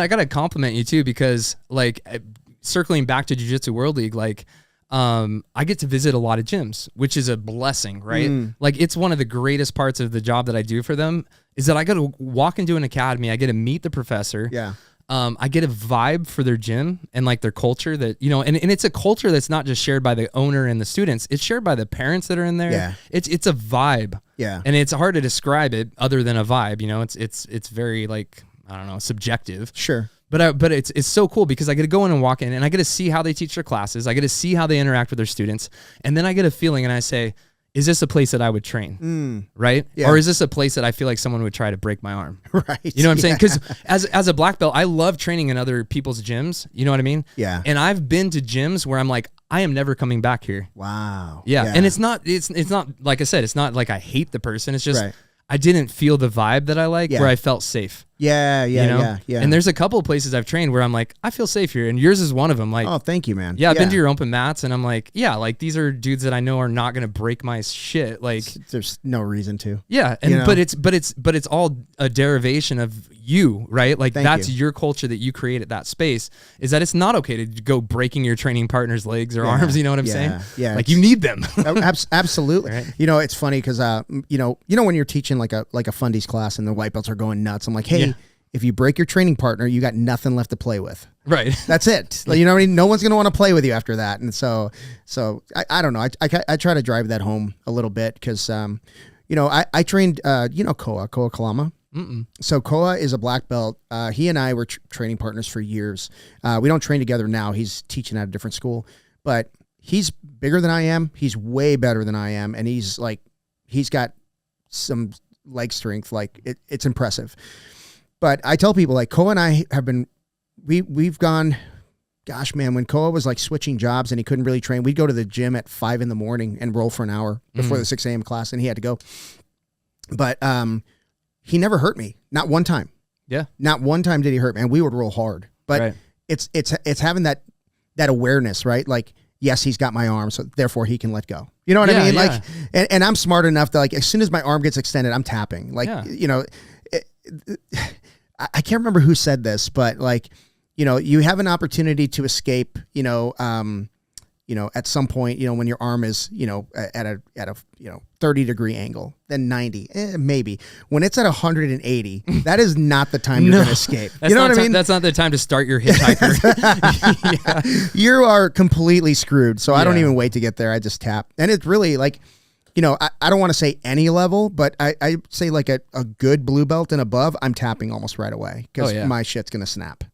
I got to compliment you too, because like circling back to Jiu-Jitsu World League, like I get to visit a lot of gyms, which is a blessing, right? Like it's one of the greatest parts of the job that I do for them is that I got to walk into an academy. I get to meet the professor. Yeah. I get a vibe for their gym and like their culture that, you know, and it's a culture that's not just shared by the owner and the students. It's shared by the parents that are in there. Yeah. It's a vibe. Yeah. And it's hard to describe it other than a vibe, you know, it's very like, I don't know, subjective. Sure. But it's so cool because I get to go in and walk in and I get to see how they teach their classes. I get to see how they interact with their students. And then I get a feeling and I say, is this a place that I would train? Right? Yeah. Or is this a place that I feel like someone would try to break my arm? Right. You know what I'm saying? Because as a black belt, I love training in other people's gyms. You know what I mean? Yeah. And I've been to gyms where I'm like, I am never coming back here. Wow. Yeah. And it's not like I said, it's not like I hate the person. It's just I didn't feel the vibe that I like where I felt safe. Yeah, you know? And there's a couple of places I've trained where I'm like, I feel safe here. And yours is one of them. Like, oh, thank you, man. Yeah, I've been to your open mats and I'm like, yeah, like these are dudes that I know are not going to break my shit. Like there's no reason to. Yeah. And, you know? but it's all a derivation of you, right? Like that's your culture that you create at that space, is that it's not okay to go breaking your training partner's legs or arms. You know what I'm saying? Yeah. Like you need them. Absolutely. Right? You know, it's funny because, you know, when you're teaching like a fundies class and the white belts are going nuts, I'm like, hey, if you break your training partner, you got nothing left to play with. Right. That's it. Like, you know what I mean? No one's going to want to play with you after that. And so I don't know. I try to drive that home a little bit because, you know, I trained, you know, Koa Kalama. So Koa is a black belt. He and I were training partners for years. We don't train together now. He's teaching at a different school, but he's bigger than I am. He's way better than I am. And he's got some leg strength. Like it's impressive. But I tell people like Koa and I have been, we've gone, gosh, man, when Koa was like switching jobs and he couldn't really train, we'd go to the gym at 5 a.m. and roll for an hour before the 6 a.m. class, and he had to go. But he never hurt me. Not one time. Yeah. Not one time did he hurt me. And we would roll hard. But it's having that awareness, right? Like, yes, he's got my arm, so therefore he can let go. You know what I mean? Like, and I'm smart enough that like as soon as my arm gets extended, I'm tapping. Like, you know, I can't remember who said this, but like, you know, you have an opportunity to escape, you know, at some point, you know, when your arm is, you know, at a 30-degree angle, then 90, maybe. When it's at 180, that is not the time you're going to escape. You know what I mean? That's not the time to start your hitchhiker. You are completely screwed. So I don't even wait to get there. I just tap. And it's really like, you know, I don't want to say any level, but I say like a good blue belt and above, I'm tapping almost right away because my shit's going to snap.